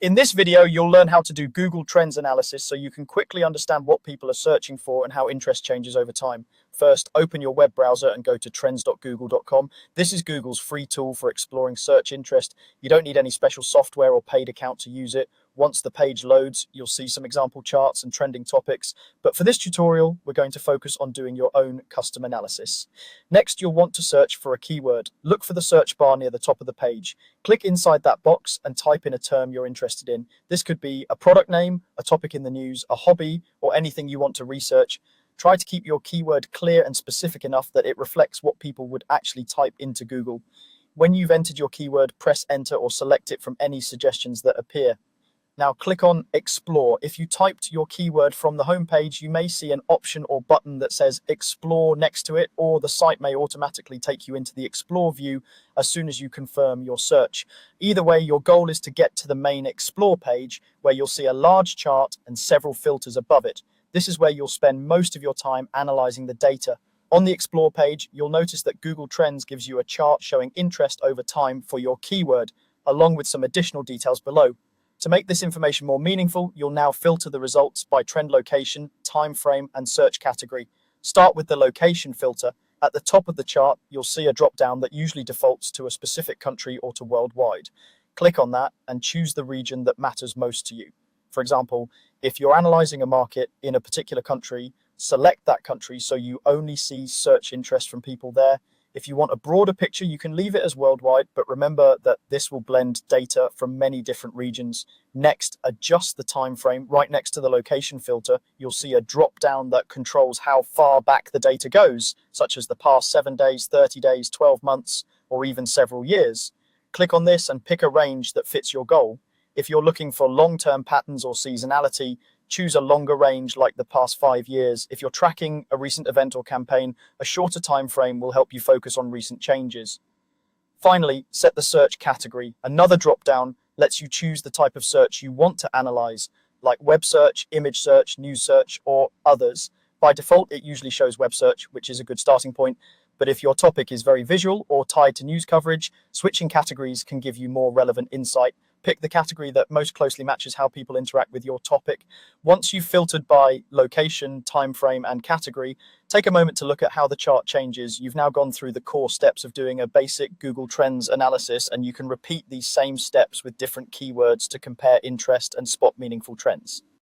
In this video, you'll learn how to do Google Trends analysis so you can quickly understand what people are searching for and how interest changes over time. First, open your web browser and go to trends.google.com. This is Google's free tool for exploring search interest. You don't need any special software or paid account to use it. Once the page loads, you'll see some example charts and trending topics. But for this tutorial, we're going to focus on doing your own custom analysis. Next, you'll want to search for a keyword. Look for the search bar near the top of the page. Click inside that box and type in a term you're interested in. This could be a product name, a topic in the news, a hobby, or anything you want to research. Try to keep your keyword clear and specific enough that it reflects what people would actually type into Google. When you've entered your keyword, press enter or select it from any suggestions that appear. Now click on Explore. If you typed your keyword from the home page, you may see an option or button that says Explore next to it, or the site may automatically take you into the Explore view as soon as you confirm your search. Either way, your goal is to get to the main Explore page where you'll see a large chart and several filters above it. This is where you'll spend most of your time analyzing the data. On the Explore page, you'll notice that Google Trends gives you a chart showing interest over time for your keyword, along with some additional details below. To make this information more meaningful, you'll now filter the results by trend location, time frame, and search category. Start with the location filter. At the top of the chart, you'll see a drop-down that usually defaults to a specific country or to worldwide. Click on that and choose the region that matters most to you. For example, if you're analyzing a market in a particular country, select that country so you only see search interest from people there. If you want a broader picture, you can leave it as worldwide, but remember that this will blend data from many different regions. Next, adjust the time frame. Right next to the location filter, you'll see a drop down that controls how far back the data goes, such as the past 7 days, 30 days, 12 months, or even several years. Click on this and pick a range that fits your goal. If you're looking for long-term patterns or seasonality, choose a longer range like the past 5 years. If you're tracking a recent event or campaign, a shorter time frame will help you focus on recent changes. Finally, set the search category. Another drop-down lets you choose the type of search you want to analyze, like web search, image search, news search, or others. By default, it usually shows web search, which is a good starting point. But if your topic is very visual or tied to news coverage, switching categories can give you more relevant insight. Pick the category that most closely matches how people interact with your topic. Once you've filtered by location, time frame, and category, take a moment to look at how the chart changes. You've now gone through the core steps of doing a basic Google Trends analysis, and you can repeat these same steps with different keywords to compare interest and spot meaningful trends.